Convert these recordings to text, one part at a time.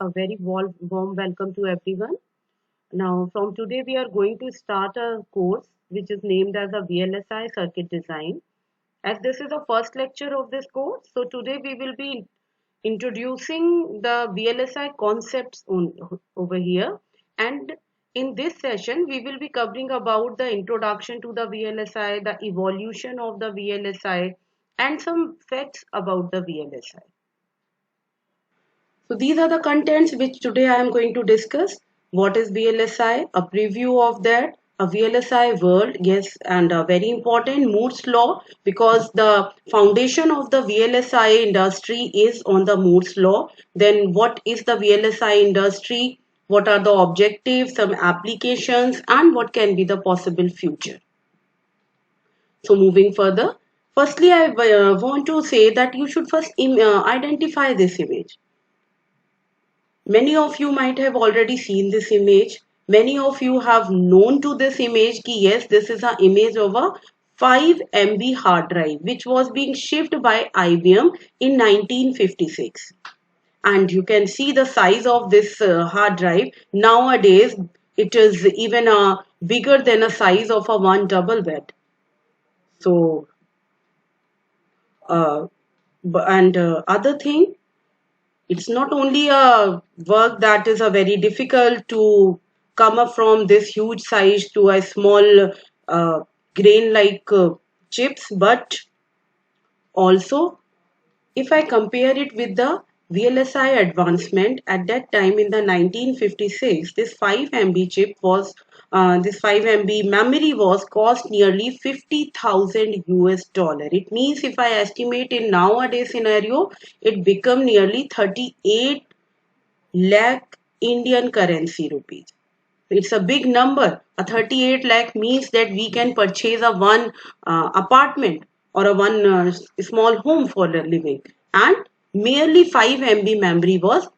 A very warm welcome to everyone. Now, from today, we are going to start a course which is named as a VLSI Circuit Design. As this is the first lecture of this course, so today we will be introducing the VLSI concepts over here. And in this session, we will be covering about the introduction to the VLSI, the evolution of the VLSI, and some facts about the VLSI. So these are the contents which today I am going to discuss. What is VLSI? A preview of that. A VLSI world, yes, and a very important Moore's law, because the foundation of the VLSI industry is on the Moore's law. Then what is the VLSI industry? What are the objectives, some applications, and what can be the possible future? So moving further, firstly I want to say that you should first identify this image. Many of you might have already seen this image. Many of you have known to this image ki yes, this is an image of a 5 MB hard drive which was being shipped by IBM in 1956. And you can see the size of this hard drive. Nowadays, it is even bigger than a size of a one double bed. So, other thing, it's not only a work that is a very difficult to come up from this huge size to a small grain like chips, but also if I compare it with the VLSI advancement at that time in the 1956, this 5 MB chip was this 5 MB memory was cost nearly 50,000 US dollar. It means if I estimate in nowadays scenario, it become nearly 38 lakh Indian currency rupees. It's a big number. A 38 lakh means that we can purchase a one apartment or a one small home for a living. And merely 5 MB memory was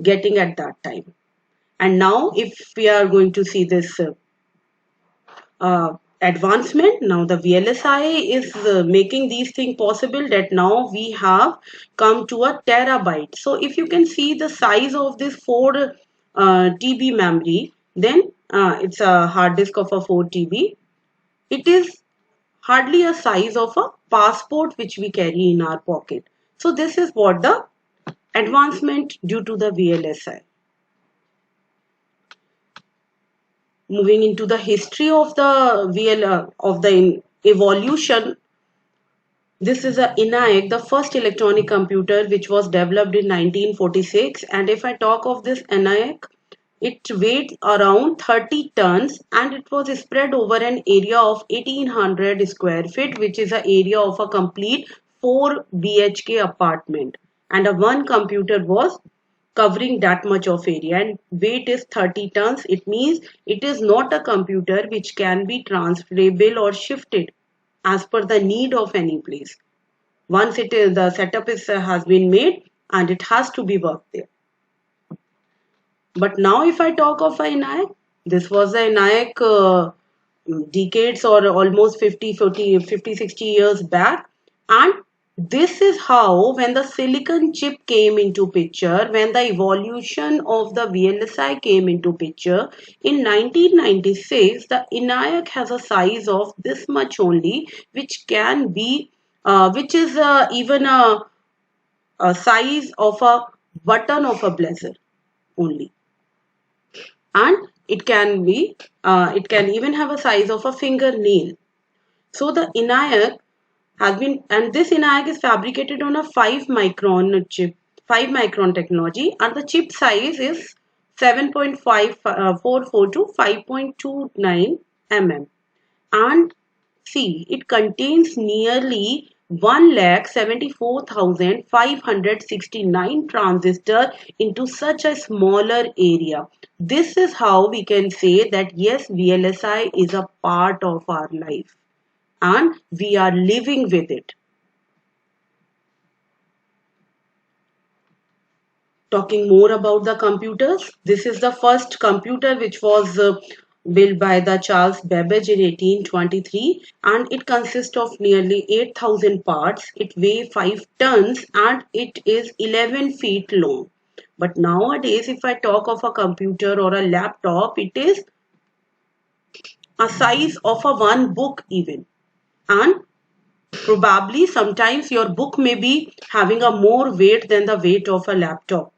getting at that time. And now if we are going to see this advancement, now the VLSI is making these things possible, that now we have come to a terabyte. So if you can see the size of this 4 TB memory, then it's a hard disk of a 4 TB. It is hardly a size of a passport which we carry in our pocket. So this is what the advancement due to the VLSI. Moving into the history of the evolution, this is a ENIAC, the first electronic computer which was developed in 1946. And if I talk of this ENIAC, it weighed around 30 tons and it was spread over an area of 1800 square feet, which is an area of a complete 4 BHK apartment. And a one computer was covering that much of area, and weight is 30 tons. It means it is not a computer which can be transferable or shifted as per the need of any place. Once it is, the setup has been made and it has to be worked there. But now if I talk of ENIAC, this was the ENIAC decades or almost 50, 60 years back. And this is how, when the silicon chip came into picture, when the evolution of the VLSI came into picture, in 1996, the ENIAC has a size of this much only, which can be, which is even a size of a button of a blazer only. And it can be, it can even have a size of a fingernail. So the ENIAC has been, and this ENIAC is fabricated on a 5 micron chip, 5 micron technology, and the chip size is 7.544 to 5.29 mm. And see, it contains nearly 1,74,569 transistors into such a smaller area. This is how we can say that yes, VLSI is a part of our life and we are living with it. Talking more about the computers, this is the first computer which was built by the Charles Babbage in 1823, and it consists of nearly 8,000 parts. It weighs 5 tons and it is 11 feet long. But nowadays, if I talk of a computer or a laptop, it is a size of a one book even. And probably sometimes your book may be having a more weight than the weight of a laptop.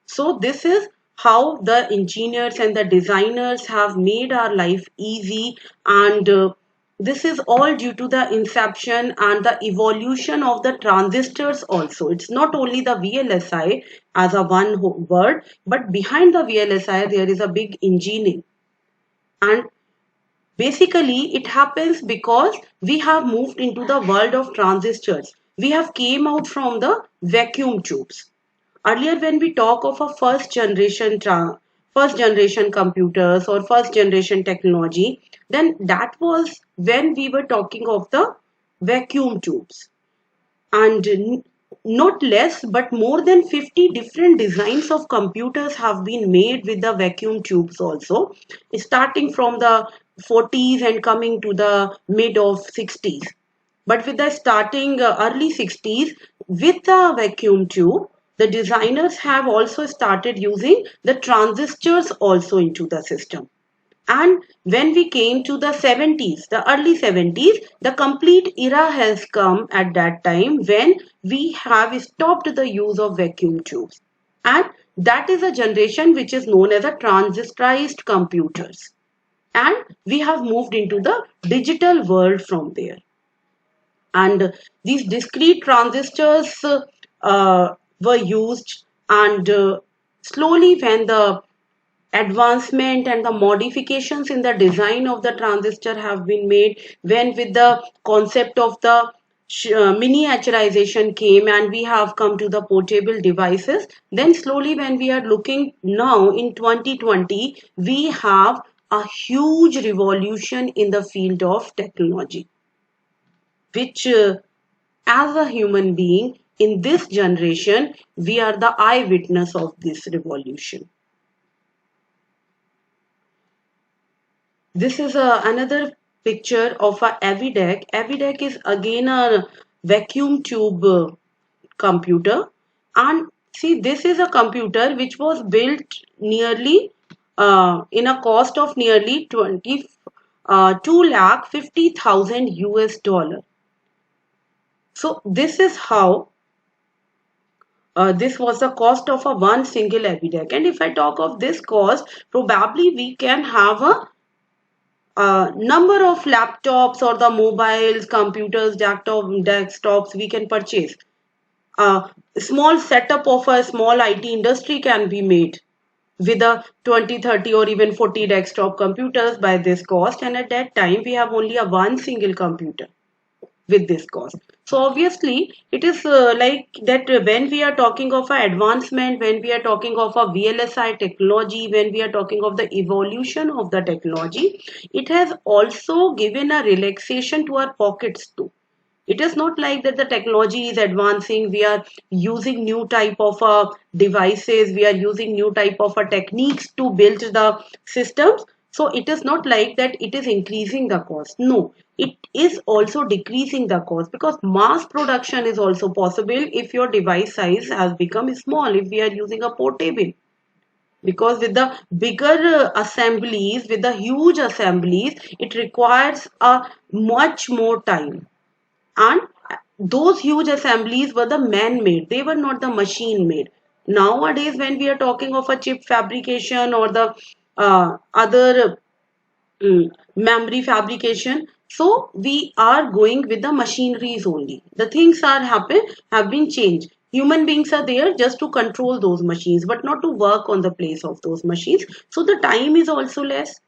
So this is how the engineers and the designers have made our life easy, and this is all due to the inception and the evolution of the transistors also. It's not only the VLSI as a word, but behind the VLSI there is a big engineering. And basically, it happens because we have moved into the world of transistors. We have came out from the vacuum tubes. Earlier, when we talk of a first generation computers or first generation technology, then that was when we were talking of the vacuum tubes. And not less but more than 50 different designs of computers have been made with the vacuum tubes also, starting from the 40s and coming to the mid of 60s. But with the starting early 60s with the vacuum tube, the designers have also started using the transistors also into the system. And when we came to the 70s, the early 70s, the complete era has come at that time when we have stopped the use of vacuum tubes. And that is a generation which is known as a transistorized computers. And we have moved into the digital world from there. And these discrete transistors were used, and slowly when the advancement and the modifications in the design of the transistor have been made, when with the concept of the miniaturization came and we have come to the portable devices, then slowly when we are looking now in 2020, we have a huge revolution in the field of technology, which as a human being in this generation, we are the eyewitness of this revolution. This is another picture of a Avidec. Avidec is again a vacuum tube computer. And see, this is a computer which was built nearly in a cost of nearly 2,50,000 US dollar. So this is how this was the cost of a one single Avidec. And if I talk of this cost, probably we can have a number of laptops or the mobiles, computers, desktops we can purchase. A small setup of a small IT industry can be made with a 20, 30 or even 40 desktop computers by this cost. And at that time, we have only a one single computer with this cost. So obviously, it is like that when we are talking of a advancement, when we are talking of a VLSI technology, when we are talking of the evolution of the technology, it has also given a relaxation to our pockets too. It is not like that the technology is advancing, we are using new type of devices, we are using new type of techniques to build the systems. So it is not like that it is increasing the cost. No, it is also decreasing the cost, because mass production is also possible if your device size has become small, if we are using a portable. Because with the bigger assemblies, with the huge assemblies, it requires a much more time. And those huge assemblies were the man-made, they were not the machine-made. Nowadays, when we are talking of a chip fabrication or the other memory fabrication, so we are going with the machineries only. The things are have been changed. Human beings are there just to control those machines, but not to work on the place of those machines. So the time is also less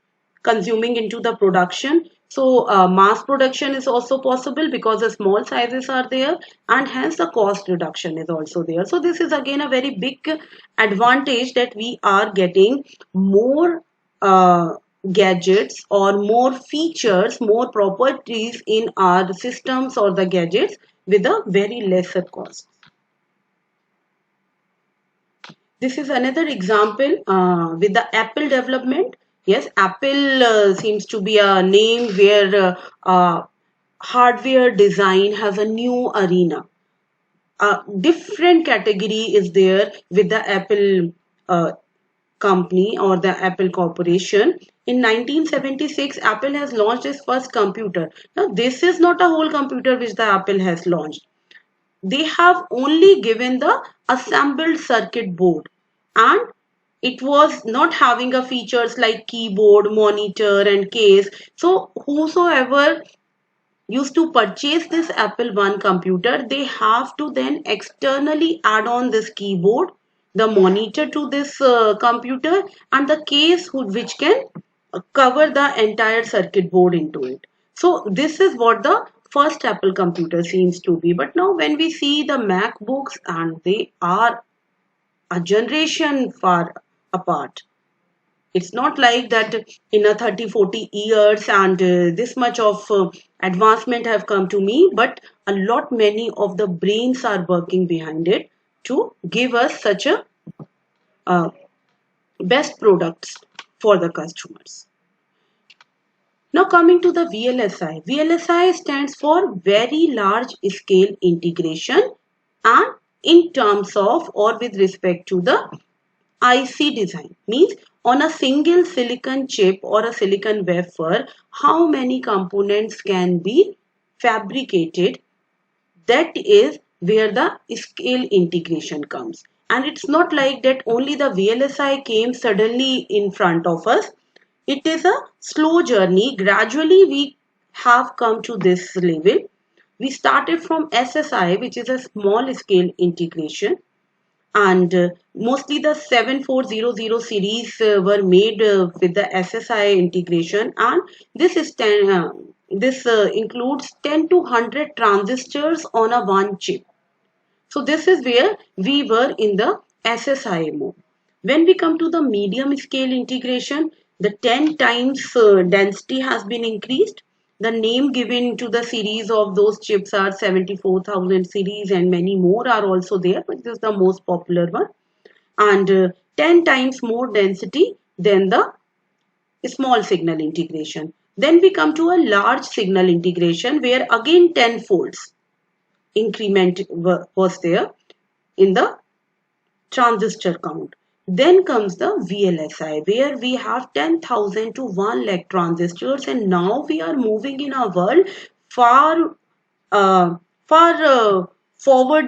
consuming into the production. So mass production is also possible because the small sizes are there, and hence the cost reduction is also there. So this is again a very big advantage, that we are getting more gadgets or more features, more properties in our systems or the gadgets with a very lesser cost. This is another example with the Apple development. Yes, Apple seems to be a name where hardware design has a new arena. A different category is there with the Apple uh, company or the Apple Corporation. In 1976, Apple has launched its first computer. Now, this is not a whole computer which the Apple has launched. They have only given the assembled circuit board, and it was not having a features like keyboard, monitor and case. So whosoever used to purchase this Apple One computer, they have to then externally add on this keyboard, the monitor to this computer, and the case which can cover the entire circuit board into it. So this is what the first Apple computer seems to be. But now when we see the MacBooks, and they are a generation far apart. It's not like that in a 30-40 years and this much of advancement have come to me, but a lot many of the brains are working behind it to give us such a uh, best products for the customers. Now coming to the VLSI. VLSI stands for Very Large Scale Integration, and in terms of or with respect to the IC design, means on a single silicon chip or a silicon wafer, how many components can be fabricated. That is where the scale integration comes. And it's not like that only the VLSI came suddenly in front of us. It is a slow journey. Gradually we have come to this level. We started from SSI, which is a small scale integration, and mostly the 7400 series were made with the SSI integration, and this includes 10 to 100 transistors on a one chip. So this is where we were in the SSI mode. When we come to the medium scale integration, the 10 times density has been increased. The name given to the series of those chips are 74,000 series, and many more are also there, but this is the most popular one. And 10 times more density than the small signal integration. Then we come to a large signal integration where again 10 folds increment was there in the transistor count. Then comes the VLSI, where we have 10,000 to 1 lakh transistors, and now we are moving in a world far forward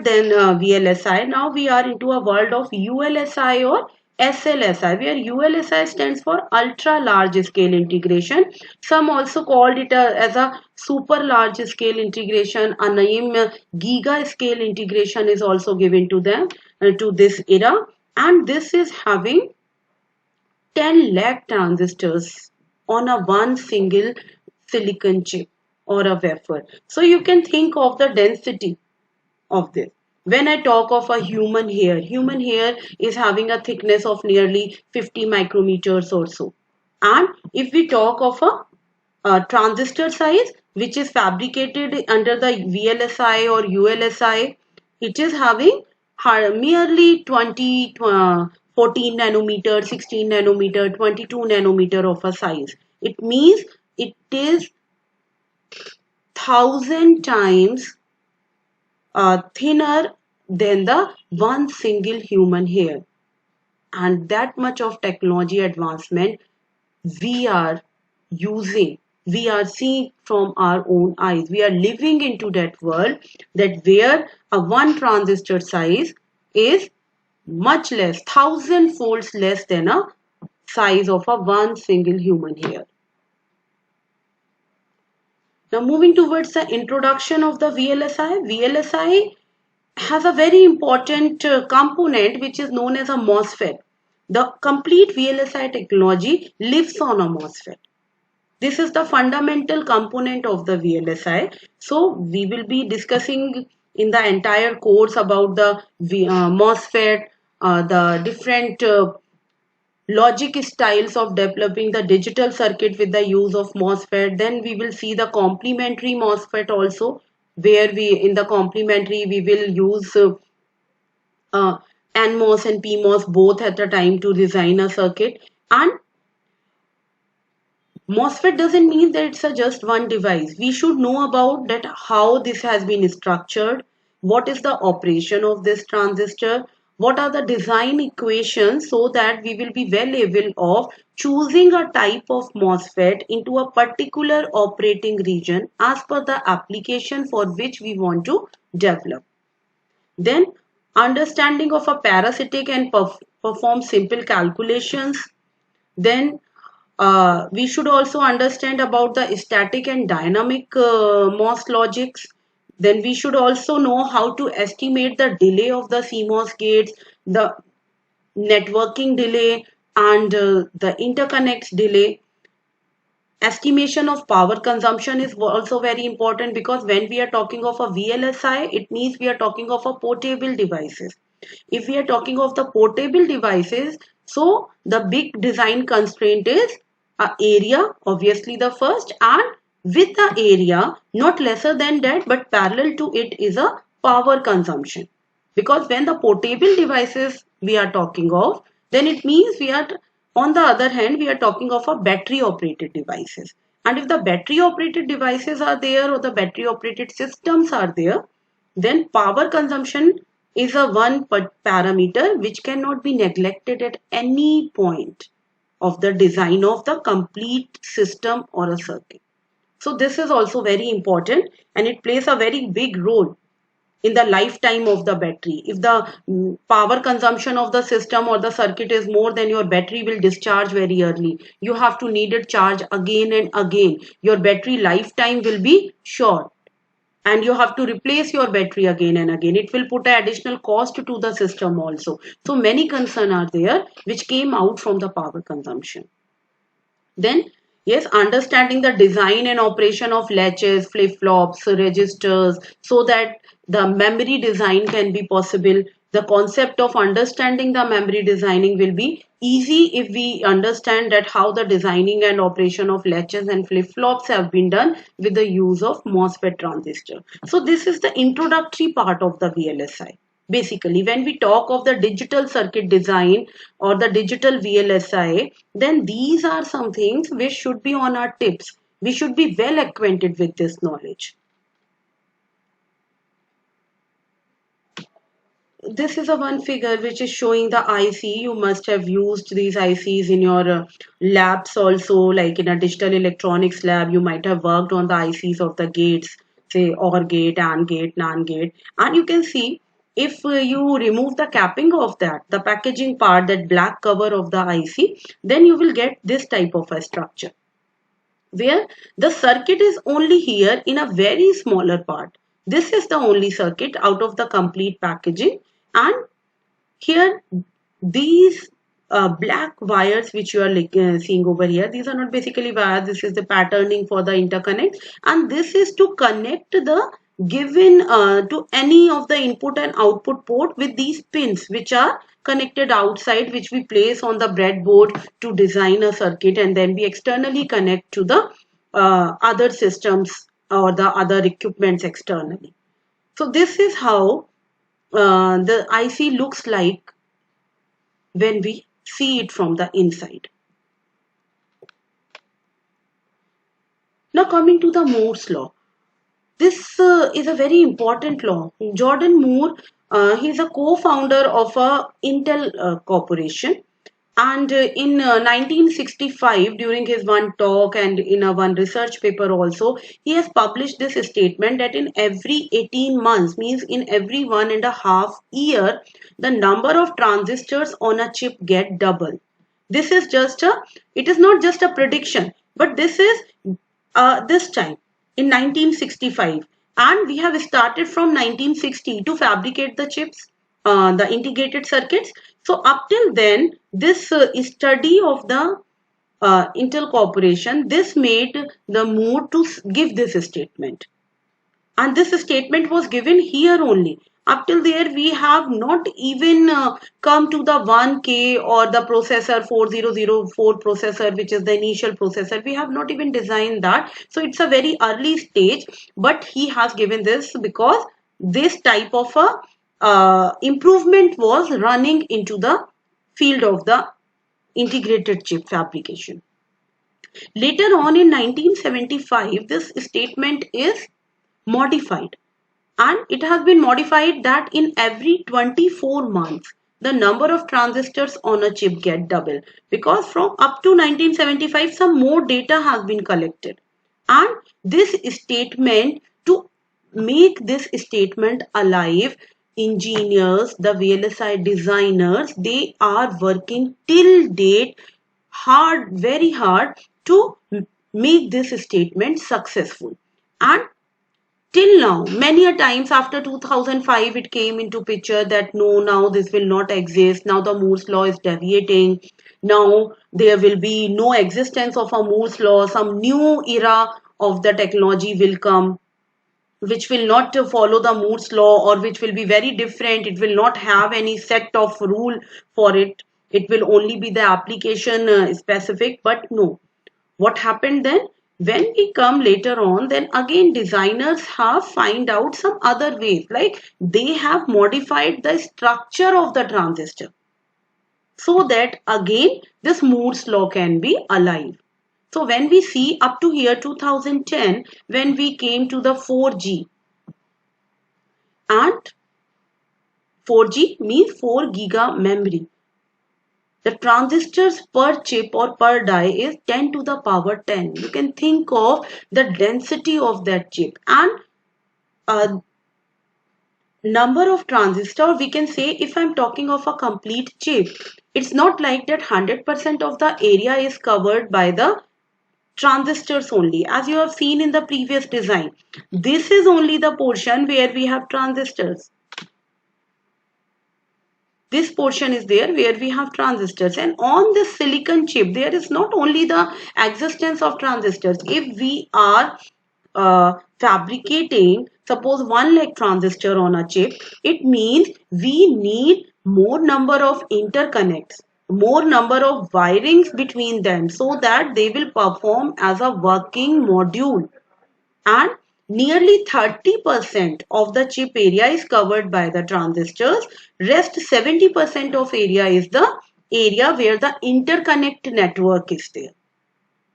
than VLSI. Now we are into a world of ULSI or SLSI, where ULSI stands for ultra large scale integration. Some also called it as a super large scale integration. A name giga scale integration is also given to them to this era, and this is having 10 lakh transistors on a one single silicon chip or a wafer. So you can think of the density of this. When I talk of a human hair is having a thickness of nearly 50 micrometers or so. And if we talk of a transistor size which is fabricated under the VLSI or ULSI, it is having merely 14 nanometer, 16 nanometer, 22 nanometer of a size. It means it is 1,000 times thinner than the one single human hair. And that much of technology advancement we are using, we are seeing from our own eyes. We are living into that world that where a one transistor size is much less, 1,000 folds less than a size of a one single human hair. Now moving towards the introduction of the VLSI. VLSI has a very important component which is known as a MOSFET. The complete VLSI technology lives on a MOSFET. This is the fundamental component of the VLSI. So we will be discussing in the entire course about the MOSFET, the different logic styles of developing the digital circuit with the use of MOSFET. Then we will see the complementary MOSFET also, where we in the complementary we will use NMOS and PMOS both at a time to design a circuit. And MOSFET doesn't mean that it's a just one device. We should know about that how this has been structured, what is the operation of this transistor, what are the design equations so that we will be well able of choosing a type of MOSFET into a particular operating region as per the application for which we want to develop. Then understanding of a parasitic and perform simple calculations. Then we should also understand about the static and dynamic MOS logics. Then we should also know how to estimate the delay of the CMOS gates, the networking delay, and the interconnects delay. Estimation of power consumption is also very important, because when we are talking of a VLSI, it means we are talking of a portable devices. If we are talking of the portable devices, so the big design constraint is area, obviously the first, and with the area not lesser than that but parallel to it is a power consumption. Because when the portable devices we are talking of, then it means we are, on the other hand, we are talking of a battery operated devices. And if the battery operated devices are there or the battery operated systems are there, then power consumption is a one parameter which cannot be neglected at any point of the design of the complete system or a circuit. So this is also very important, and it plays a very big role in the lifetime of the battery. If the power consumption of the system or the circuit is more, then your battery will discharge very early. You have to need it charge again and again. Your battery lifetime will be short, and you have to replace your battery again and again. It will put an additional cost to the system also. So many concerns are there which came out from the power consumption. Then, yes, understanding the design and operation of latches, flip-flops, registers, so that the memory design can be possible. The concept of understanding the memory designing will be easy if we understand that how the designing and operation of latches and flip-flops have been done with the use of MOSFET transistor. So this is the introductory part of the VLSI. Basically, when we talk of the digital circuit design or the digital VLSI, then these are some things which should be on our tips. We should be well acquainted with this knowledge. This is a one figure which is showing the IC. You must have used these ICs in your labs also, like in a digital electronics lab. You might have worked on the ICs of the gates, say OR gate, AND gate, NAND gate. And you can see if you remove the capping of that, the packaging part, that black cover of the IC, then you will get this type of a structure where the circuit is only here in a very smaller part. This is the only circuit out of the complete packaging, and here these black wires which you are seeing over here, these are not basically wires, this is the patterning for the interconnect, and this is to connect the given to any of the input and output port with these pins which are connected outside, which we place on the breadboard to design a circuit, and then we externally connect to the other systems or the other equipments externally. So this is how the IC looks like when we see it from the inside. Now coming to the Moore's law. This is a very important law. Jordan Moore, he is a co-founder of Intel Corporation. And in 1965, during his one talk and in a one research paper also, he has published this statement that in every 18 months, means in every 1.5 years, the number of transistors on a chip get double. This is just a, it is not just a prediction, but this is this time in 1965. And we have started from 1960 to fabricate the chips, the integrated circuits. So up till then, this study of the Intel Corporation, this made the Moore to give this statement. And this statement was given here only. Up till there, we have not even come to the 1K or the processor 4004 processor, which is the initial processor. We have not even designed that. So it's a very early stage, but he has given this because this type of a improvement was running into the field of the integrated chip fabrication. Later on in 1975, this statement is modified, and it has been modified that in every 24 months the number of transistors on a chip get double, because from up to 1975 some more data has been collected, and this statement, to make this statement alive, engineers, the VLSI designers, they are working till date hard, very hard, to make this statement successful. And till now, many a times after 2005 it came into picture that no, now this will not exist, now the Moore's law is deviating, now there will be no existence of a Moore's law, some new era of the technology will come which will not follow the Moore's law, or which will be very different. It will not have any set of rule for it. It will only be the application specific. But no, what happened then? When we come later on, then again designers have find out some other ways, like they have modified the structure of the transistor so that again this Moore's law can be alive. So when we see up to here 2010, when we came to the 4G, and 4G means 4 giga memory. The transistors per chip or per die is 10 to the power 10. You can think of the density of that chip, and number of transistor, we can say, if I'm talking of a complete chip, it's not like that 100% of the area is covered by the transistors only, as you have seen in the previous design. This is only the portion where we have transistors. This portion is there where we have transistors, and on this silicon chip there is not only the existence of transistors. If we are fabricating suppose 1 lakh transistor on a chip, it means we need more number of interconnects, more number of wirings between them, so that they will perform as a working module. And nearly 30% of the chip area is covered by the transistors. Rest 70% of area is the area where the interconnect network is there.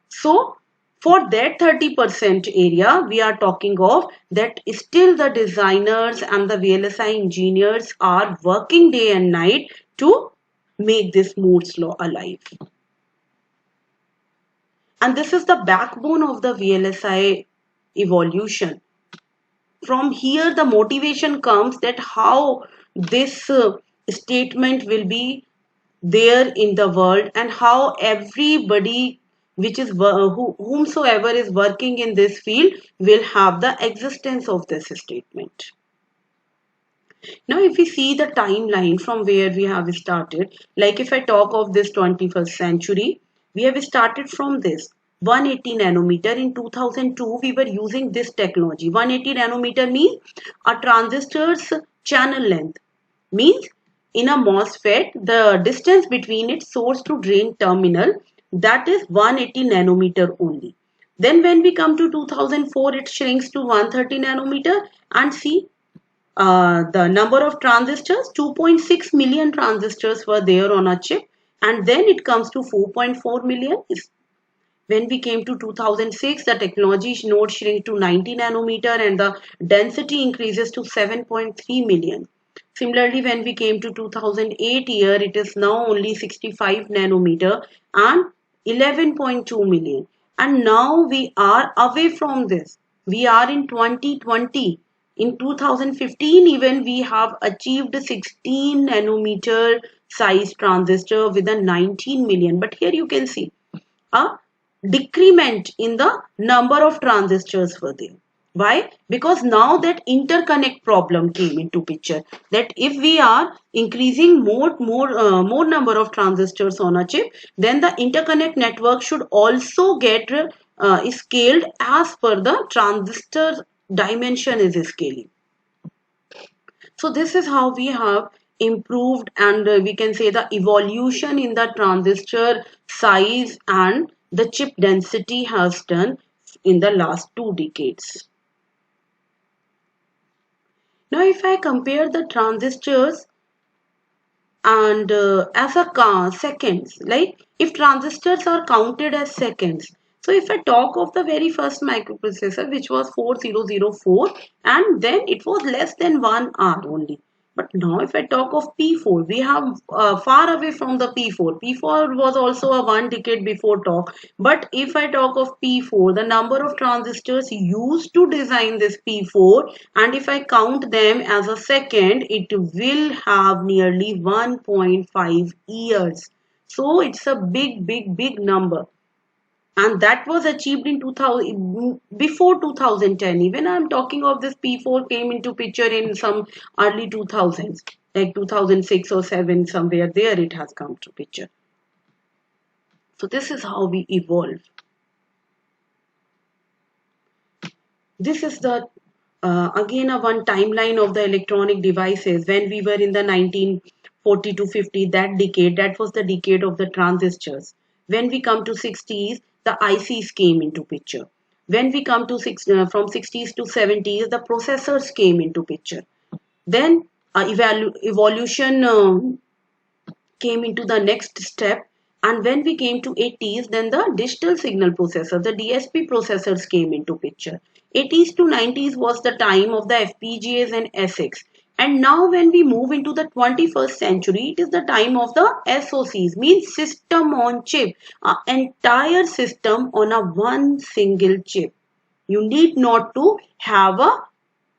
So for that 30% area, we are talking of that still the designers and the VLSI engineers are working day and night to make this Moore's law alive. And this is the backbone of the VLSI evolution. From here the motivation comes that how this statement will be there in the world, and how everybody which is whomsoever is working in this field will have the existence of this statement. Now if we see the timeline from where we have started, like if I talk of this 21st century, we have started from this 180 nanometer. In 2002 we were using this technology. 180 nanometer means a transistor's channel length, means in a MOSFET the distance between its source to drain terminal, that is 180 nanometer only. Then when we come to 2004 it shrinks to 130 nanometer, and see the number of transistors, 2.6 million transistors were there on a chip, and then it comes to 4.4 million. When we came to 2006, the technology node shrink to 90 nanometer and the density increases to 7.3 million. Similarly, when we came to 2008 year, it is now only 65 nanometer and 11.2 million. And now we are away from this. We are in 2020. In 2015 even we have achieved 16 nanometer size transistor with a 19 million. But here you can see a decrement in the number of transistors were there. Why? Because now that interconnect problem came into picture, that if we are increasing more number of transistors on a chip, then the interconnect network should also get scaled as per the transistor dimension is scaling. So this is how we have improved, and we can say the evolution in the transistor size and the chip density has done in the last 2 decades. Now if I compare the transistors and as a seconds, like if transistors are counted as seconds, so if I talk of the very first microprocessor which was 4004, and then it was less than 1 hour only. But now if I talk of P4, we have far away from the P4. P4 was also a 1 decade before talk. But if I talk of P4, the number of transistors used to design this P4, and if I count them as a second, it will have nearly 1.5 years. So it's a big, big, big number, and that was achieved in 2000, before 2010. Even I'm talking of this P4 came into picture in some early 2000s, like 2006 or 7, somewhere there it has come to picture. So this is how we evolve. This is the again a one timeline of the electronic devices. When we were in the 1940 to 50, that decade, that was the decade of the transistors. When we come to 60s, the ICs came into picture. When we come to from 60s to 70s, the processors came into picture. Then evolution came into the next step, and when we came to 80s, then the digital signal processor, the DSP processors came into picture. 80s to 90s was the time of the FPGAs and ASICs, and now when we move into the 21st century, it is the time of the SoCs, means system on chip, an entire system on a one single chip. You need not to have a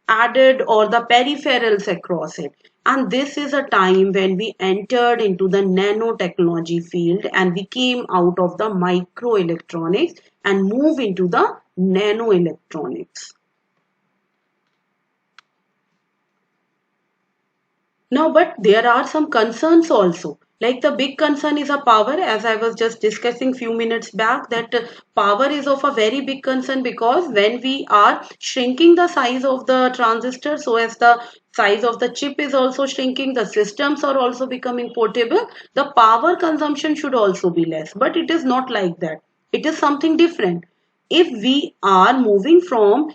added or the peripherals across it. And this is a time when we entered into the nanotechnology field, and we came out of the microelectronics and move into the nanoelectronics. Now, but there are some concerns also. Like the big concern is a power, as I was just discussing few minutes back, that power is of a very big concern, because when we are shrinking the size of the transistor, so as the size of the chip is also shrinking, the systems are also becoming portable, the power consumption should also be less. But it is not like that. It is something different. If we are moving from,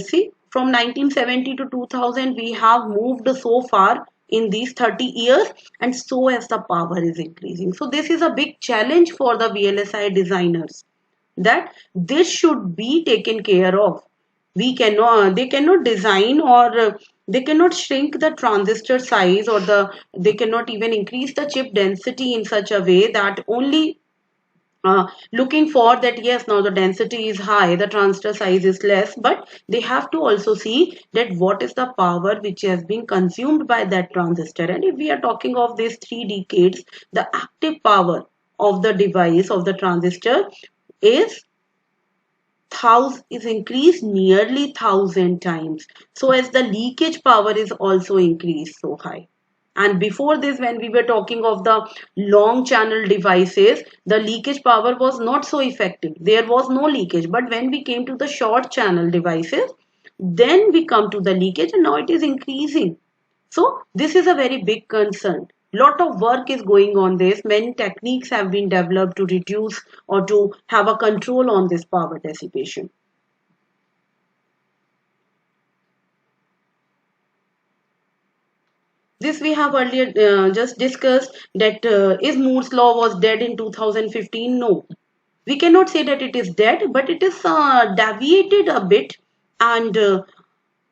see, from 1970 to 2000, we have moved so far in these 30 years, and so as the power is increasing. So this is a big challenge for the VLSI designers, that this should be taken care of. We cannot, they cannot design, or they cannot shrink the transistor size, or they cannot even increase the chip density in such a way that only looking for that, yes, now the density is high, the transistor size is less, but they have to also see that what is the power which has been consumed by that transistor. And if we are talking of these 3 decades, the active power of the device, of the transistor, is is increased nearly 1,000 times. So as the leakage power is also increased so high. And before this, when we were talking of the long channel devices, the leakage power was not so effective. There was no leakage. But when we came to the short channel devices, then we come to the leakage, and now it is increasing. So this is a very big concern. Lot of work is going on this. Many techniques have been developed to reduce or to have a control on this power dissipation. This we have earlier just discussed, that is Moore's law was dead in 2015? No. We cannot say that it is dead, but it is deviated a bit, and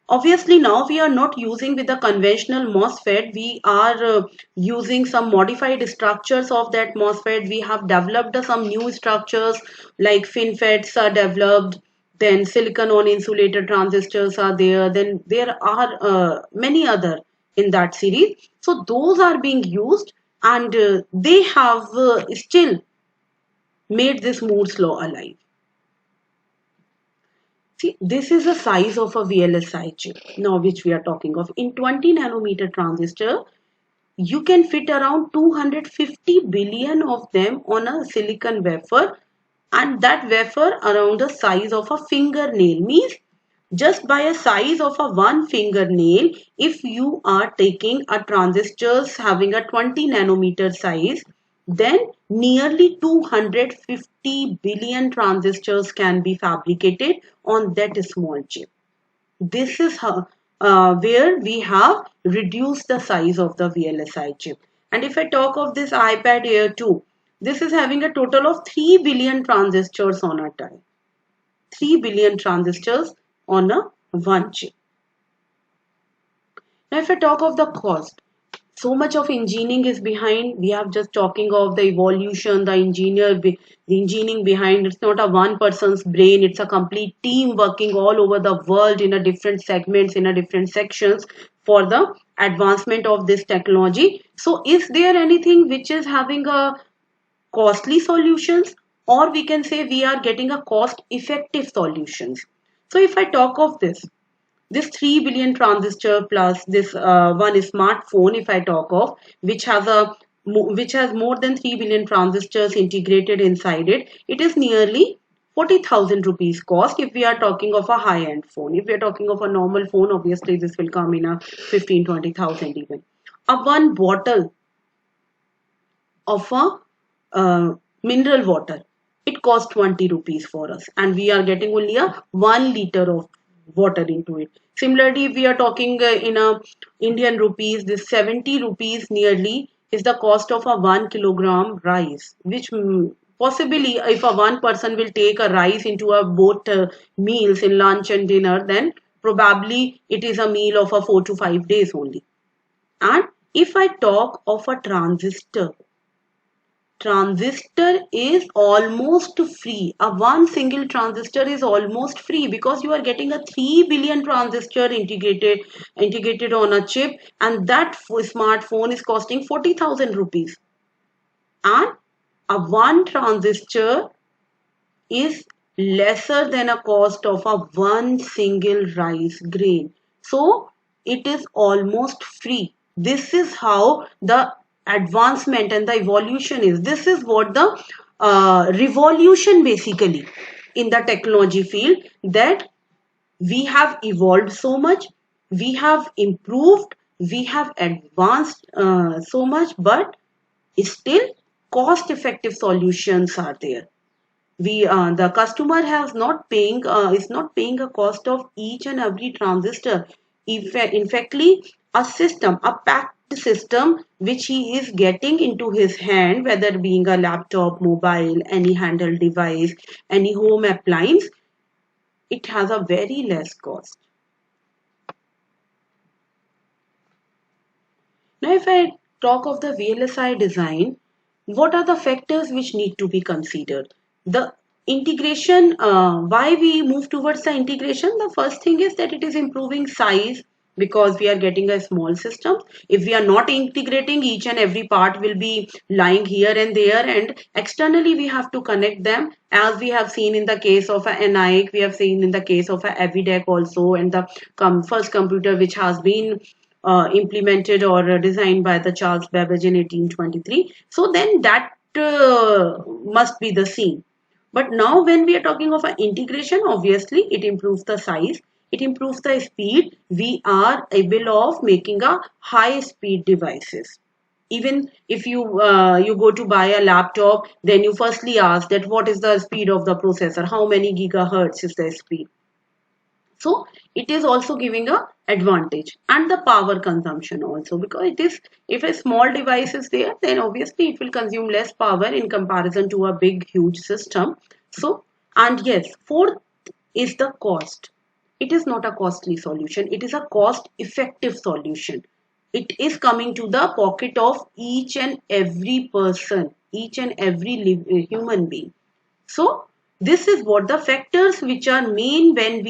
obviously now we are not using with the conventional MOSFET. We are using some modified structures of that MOSFET. We have developed some new structures, like FinFETs are developed, then silicon on insulator transistors are there, then there are many other in that series. So those are being used, and they have still made this Moore's law alive. See, this is the size of a VLSI chip, now which we are talking of. In 20 nanometer transistor, you can fit around 250 billion of them on a silicon wafer, and that wafer around the size of a fingernail, means just by a size of a one fingernail. If you are taking a transistors having a 20 nanometer size, then nearly 250 billion transistors can be fabricated on that small chip. This is how, where we have reduced the size of the VLSI chip. And if I talk of this iPad Air 2, this is having a total of 3 billion transistors on a die. 3 billion transistors on a one chip. Now, if I talk of the cost, so much of engineering is behind. We have just talking of the evolution, the engineering behind. It's not a one person's brain. It's a complete team working all over the world in a different segments, in a different sections for the advancement of this technology. So, is there anything which is having a costly solutions, or we can say we are getting a cost effective solutions? So, if I talk of this 3 billion transistor plus this one smartphone, if I talk of, which has a which has more than 3 billion transistors integrated inside it, it is nearly 40,000 rupees cost if we are talking of a high end phone. If we are talking of a normal phone, obviously this will come in a 15-20,000 even. A one bottle of a mineral water, it costs 20 rupees for us, and we are getting only a 1 liter of water into it. Similarly, if we are talking in a Indian rupees, this 70 rupees nearly is the cost of a 1 kilogram rice, which possibly if a one person will take a rice into a both meals in lunch and dinner, then probably it is a meal of a 4 to 5 days only. And if I talk of a transistor is almost free. A one single transistor is almost free because you are getting a 3 billion transistor integrated on a chip, and that smartphone is costing 40,000 rupees. And a one transistor is lesser than a cost of a one single rice grain. So it is almost free. This is how the advancement and the evolution is. This is what the revolution basically in the technology field, that we have evolved so much, we have improved, we have advanced so much, but still cost effective solutions are there. We the customer has not paying is not paying a cost of each and every transistor. If in factly a system, a packed system which he is getting into his hand, whether being a laptop, mobile, any handheld device, any home appliance, it has a very less cost. Now, if I talk of the VLSI design, what are the factors which need to be considered? The integration, why we move towards the integration? The first thing is that it is improving size because we are getting a small system. If we are not integrating, each and every part will be lying here and there, and externally we have to connect them, as we have seen in the case of a NIC, we have seen in the case of a Avidec also, and the first computer which has been implemented or designed by the Charles Babbage in 1823. So then that must be the same. But now when we are talking of an integration, obviously it improves the size, it improves the speed. We are able of making a high speed devices. Even if you go to buy a laptop, then you firstly ask that what is the speed of the processor, how many gigahertz is the speed. So it is also giving a advantage, and the power consumption also, because it is, if a small device is there, then obviously it will consume less power in comparison to a big huge system. So, and yes, fourth is the cost. It is not a costly solution, it is a cost effective solution. It is coming to the pocket of each and every person, each and every human being. So this is what the factors which are main when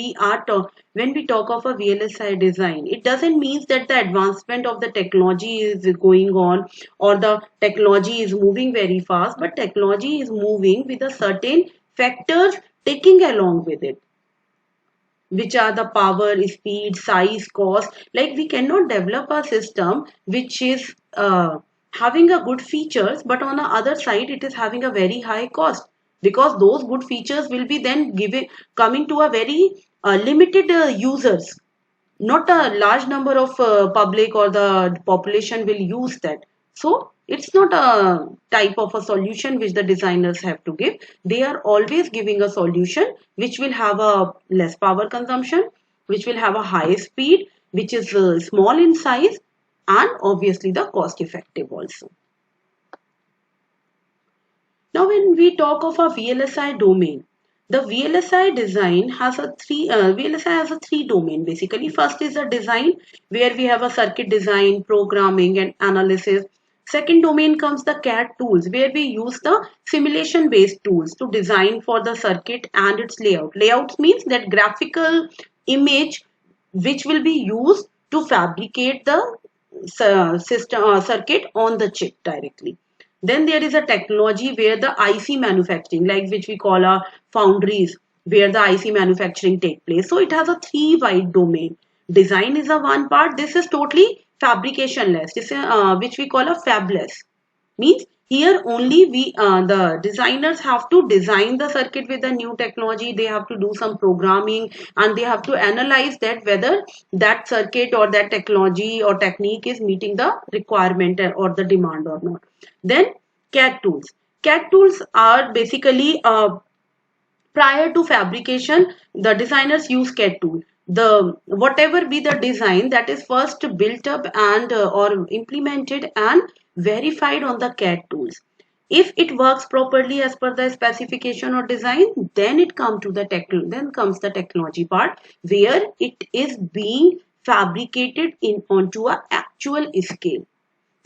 when we talk of a VLSI design. It doesn't mean that the advancement of the technology is going on or the technology is moving very fast, but technology is moving with a certain factors taking along with it, which are the power, speed, size, cost. Like we cannot develop a system which is having a good features, but on the other side it is having a very high cost, because those good features will be then giving coming to a very limited users. Not a large number of public or the population will use that. So it's not a type of a solution which the designers have to give. They are always giving a solution which will have a less power consumption, which will have a high speed, which is small in size, and obviously the cost effective also. Now, when we talk of a VLSI domain, The VLSI design has a three domain basically. First is a design where we have a circuit design, programming and analysis. Second domain comes the CAD tools where we use the simulation based tools to design for the circuit and its layout. Layout means that graphical image which will be used to fabricate the system circuit on the chip directly. Then there is a technology where the IC manufacturing, like which we call a foundries, where the IC manufacturing take place. So it has a three wide domain. Design is a one part. This is totally fabrication less. This is which we call a fabless. Means here only we the designers have to design the circuit with the new technology. They have to do some programming and they have to analyze that whether that circuit or that technology or technique is meeting the requirement or the demand or not. Then CAD tools. CAD tools are basically prior to fabrication, the designers use CAD tool. The whatever be the design that is first built up and or implemented and verified on the CAD tools. If it works properly as per the specification or design, then it comes to the then comes the technology part where it is being fabricated in onto a actual scale.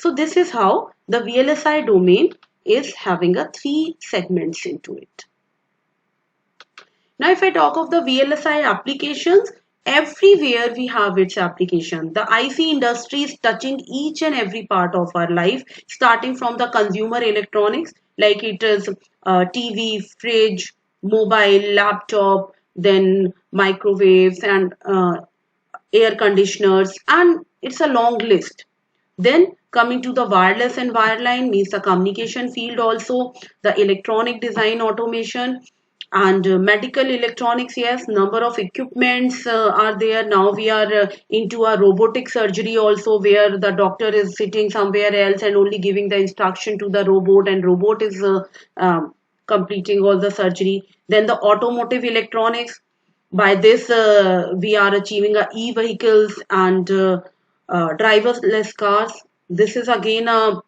So this is how the VLSI domain is having a three segments into it. Now, if I talk of the VLSI applications, everywhere we have its application. The IC industry is touching each and every part of our life, starting from the consumer electronics, like it is TV, fridge, mobile, laptop, then microwaves and air conditioners, and it's a long list. Then coming to the wireless and wireline means the communication field also, the electronic design automation and medical electronics. Yes, number of equipments are there. Now we are into a robotic surgery also where the doctor is sitting somewhere else and only giving the instruction to the robot and robot is completing all the surgery. Then the automotive electronics. By this, we are achieving e-vehicles and driverless cars. This is again a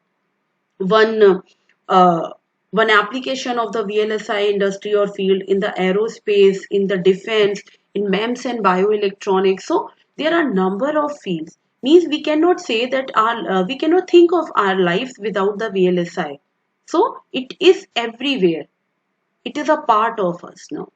one uh, one application of the VLSI industry or field in the aerospace, in the defense, in MEMS and bioelectronics. So there are number of fields. Means we cannot say that our we cannot think of our lives without the VLSI. So it is everywhere. It is a part of us now.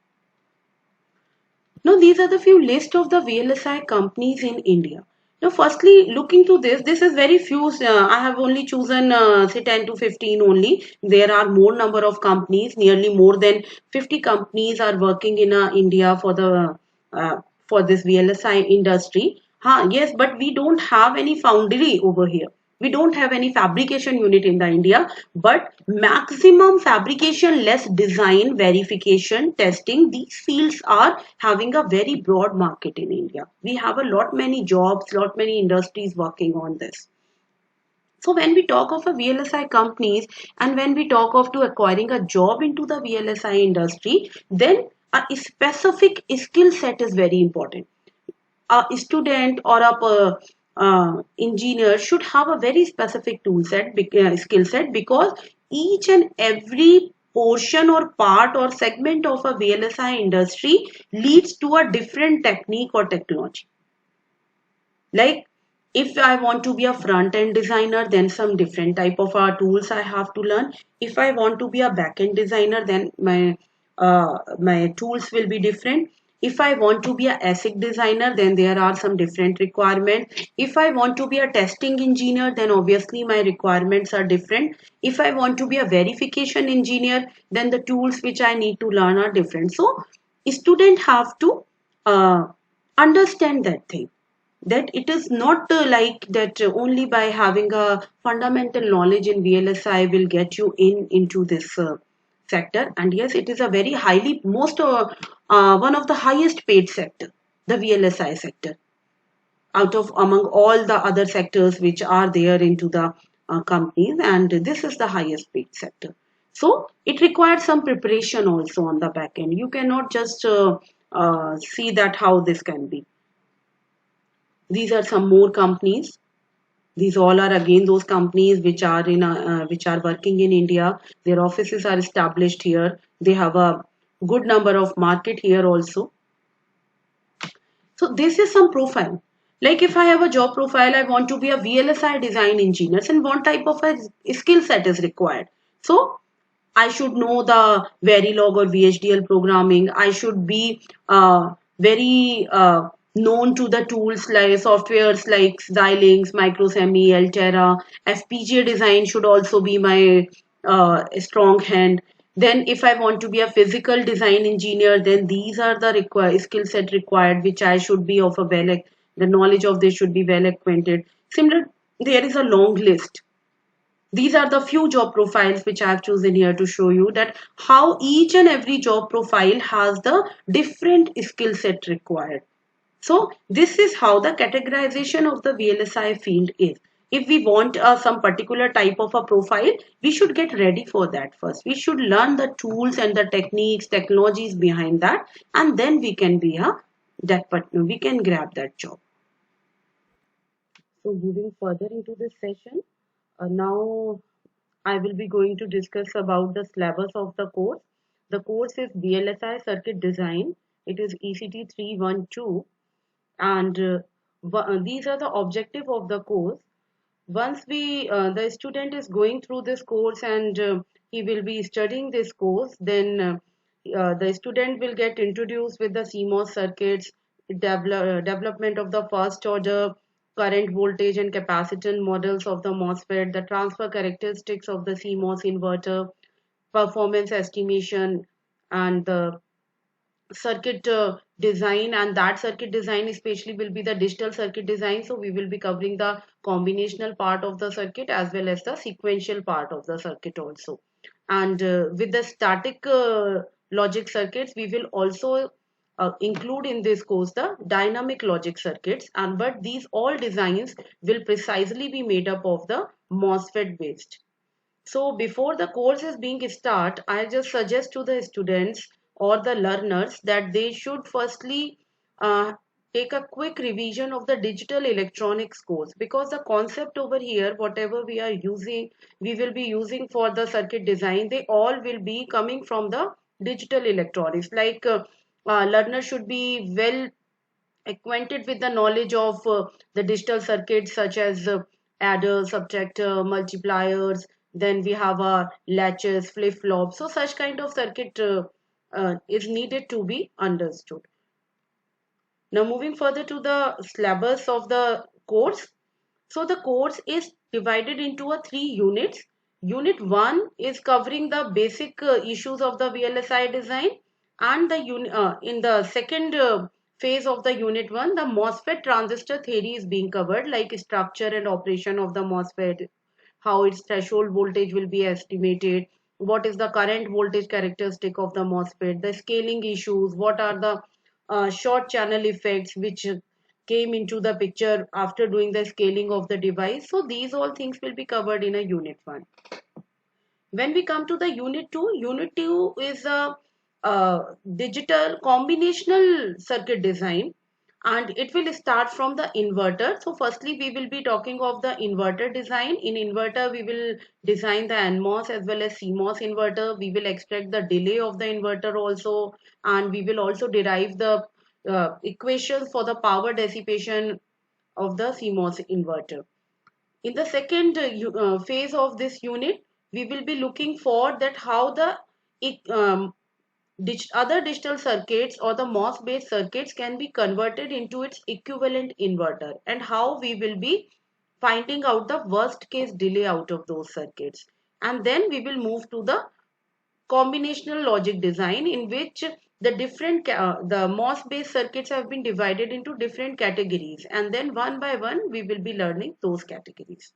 Now, these are the few list of the VLSI companies in India. Now, firstly, looking to this, this is very few. I have only chosen say 10 to 15 only. There are more number of companies. Nearly more than 50 companies are working in India for this VLSI industry. Yes, but we don't have any foundry over here. We don't have any fabrication unit in the India, but maximum fabrication less design, verification, testing, these fields are having a very broad market in India. We have a lot many jobs, lot many industries working on this. So when we talk of a VLSI companies and when we talk of to acquiring a job into the VLSI industry, then a specific skill set is very important. A student or a engineer should have a very specific tool set, skill set, because each and every portion or part or segment of a VLSI industry leads to a different technique or technology. Like if I want to be a front end designer, then some different type of tools I have to learn. If I want to be a back end designer, then my tools will be different. If I want to be a ASIC designer, then there are some different requirements. If I want to be a testing engineer, then obviously my requirements are different. If I want to be a verification engineer, then the tools which I need to learn are different. So students have to understand that thing, that it is not like that only by having a fundamental knowledge in VLSI will get you into this sector. And yes, it is a very highly most one of the highest paid sector, the VLSI sector, out of among all the other sectors which are there into the companies, and this is the highest paid sector. So it requires some preparation also on the back end. You cannot just see that how this can be. These are some more companies. These all are again those companies which are which are working in India. Their offices are established here. They have a good number of market here also. So this is some profile. Like if I have a job profile, I want to be a VLSI design engineer, and what type of a skill set is required. So I should know the Verilog or VHDL programming. I should be very known to the tools like softwares like Xilinx, Microsemi, Altera. FPGA design should also be my strong hand. Then if I want to be a physical design engineer, then these are the skill set required, which I should be of a the knowledge of this should be well acquainted. Similar, there is a long list. These are the few job profiles which I have chosen here to show you that how each and every job profile has the different skill set required. So this is how the categorization of the VLSI field is. If we want some particular type of a profile, we should get ready for that first. We should learn the tools and the techniques, technologies behind that, and then we can be a that but we can grab that job. So moving further into this session, now I will be going to discuss about the syllabus of the course. The course is VLSI Circuit Design. It is ECT 312, and these are the objective of the course. Once the student is going through this course and he will be studying this course, then the student will get introduced with the CMOS circuits, development of the first order current voltage and capacitance models of the MOSFET, the transfer characteristics of the CMOS inverter, performance estimation, and the circuit design, and that circuit design especially will be the digital circuit design. So we will be covering the combinational part of the circuit as well as the sequential part of the circuit also. And with the static logic circuits, we will also include in this course the dynamic logic circuits, and but these all designs will precisely be made up of the MOSFET based. So before the course is being start, I just suggest to the students or the learners that they should firstly uh, take a quick revision of the digital electronics course, because the concept over here, whatever we are using, we will be using for the circuit design, they all will be coming from the digital electronics. Like learners should be well acquainted with the knowledge of the digital circuits such as adders, subtractor, multipliers. Then we have latches, flip-flops. So such kind of circuit is needed to be understood. Now moving further to the syllabus of the course. So the course is divided into a 3 units. Unit 1 is covering the basic issues of the VLSI design, and in the second phase of the unit 1, the MOSFET transistor theory is being covered, like structure and operation of the MOSFET, how its threshold voltage will be estimated, what is the current voltage characteristic of the MOSFET, the scaling issues, what are the short channel effects which came into the picture after doing the scaling of the device. So these all things will be covered in a unit 1. When we come to the unit 2 is digital combinational circuit design, and it will start from the inverter. So firstly we will be talking of the inverter design. In inverter we will design the NMOS as well as CMOS inverter. We will extract the delay of the inverter also, and we will also derive the equations for the power dissipation of the CMOS inverter. In the second phase of this unit, we will be looking for that how the other digital circuits or the MOS based circuits can be converted into its equivalent inverter, and how we will be finding out the worst case delay out of those circuits. And then we will move to the combinational logic design, in which the MOS based circuits have been divided into different categories, and then one by one we will be learning those categories.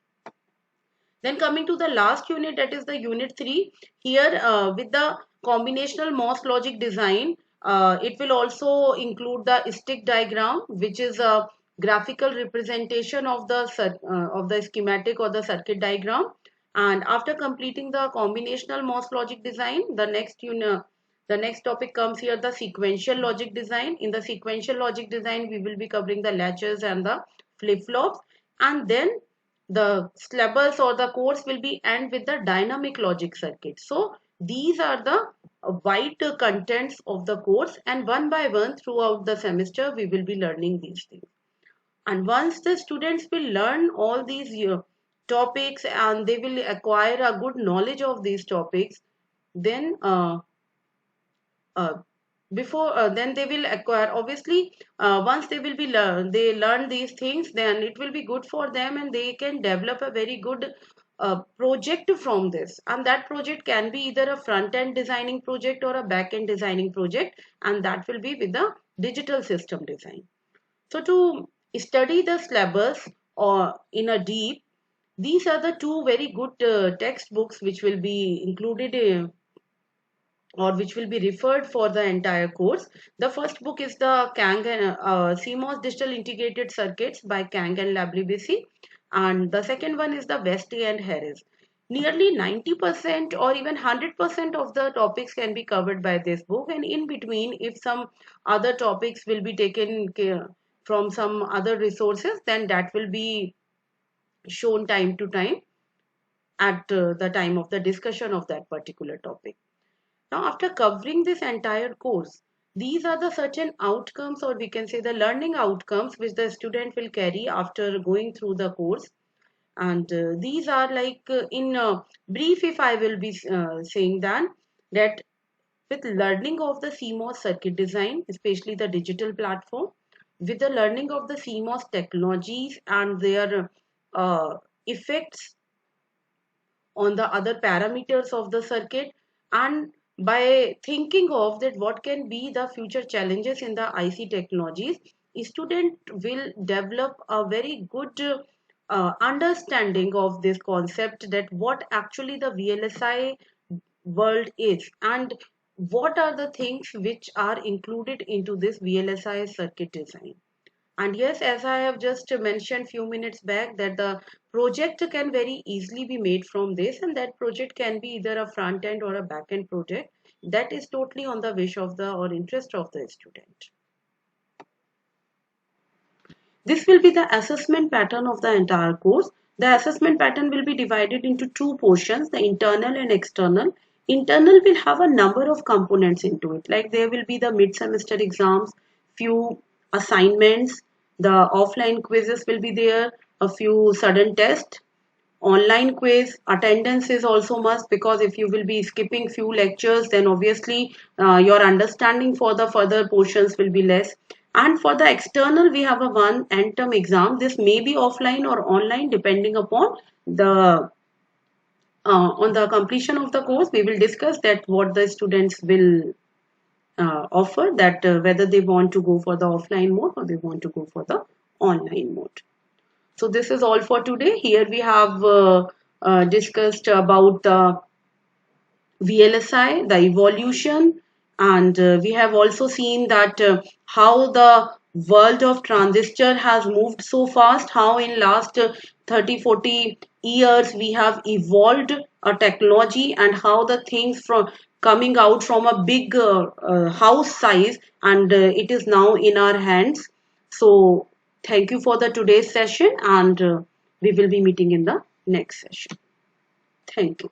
Then coming to the last unit, that is the unit 3. Here with the combinational MOS logic design, it will also include the stick diagram, which is a graphical representation of the schematic or the circuit diagram. And after completing the combinational MOS logic design, the next topic comes here, the sequential logic design. In the sequential logic design, we will be covering the latches and the flip-flops, and then the syllabus or the course will be end with the dynamic logic circuit. So these are the wide contents of the course, and one by one throughout the semester we will be learning these things. And once the students will learn all these topics and they will acquire a good knowledge of these topics, then uh, before then they will acquire, obviously once they will be they learn these things, then it will be good for them and they can develop a very good project from this, and that project can be either a front end designing project or a back end designing project, and that will be with the digital system design. So to study the syllabus or in a deep, these are the two very good textbooks which will be included or which will be referred for the entire course. The first book is the Kang CMOS Digital Integrated Circuits by Kang and Lablibisi, and the second one is the Westy and Harris. Nearly 90% or even 100% of the topics can be covered by this book, and in between, if some other topics will be taken care from some other resources, then that will be shown time to time at the time of the discussion of that particular topic. Now, after covering this entire course, these are the certain outcomes, or we can say the learning outcomes, which the student will carry after going through the course. And these are like in brief, if I will be saying that with learning of the CMOS circuit design, especially the digital platform, with the learning of the CMOS technologies and their effects on the other parameters of the circuit, and by thinking of that what can be the future challenges in the IC technologies, a student will develop a very good understanding of this concept, that what actually the VLSI world is and what are the things which are included into this VLSI circuit design. And yes, as I have just mentioned few minutes back, that the project can very easily be made from this, and that project can be either a front end or a back end project. That is totally on the wish of the or interest of the student. This will be the assessment pattern of the entire course. The assessment pattern will be divided into two portions, the internal and external. Internal will have a number of components into it, like there will be the mid-semester exams, few assignments, the offline quizzes will be there, a few sudden tests, online quiz. Attendance is also must, because if you will be skipping few lectures, then obviously your understanding for the further portions will be less. And for the external, we have a one end term exam. This may be offline or online depending upon the on the completion of the course. We will discuss that what the students will offer, that whether they want to go for the offline mode or they want to go for the online mode. So this is all for today. Here we have discussed about the VLSI, the evolution, and we have also seen that how the world of transistor has moved so fast, how in last 30-40 years we have evolved a technology, and how the things from coming out from a big house size, and it is now in our hands. So thank you for the today's session, and we will be meeting in the next session. Thank you.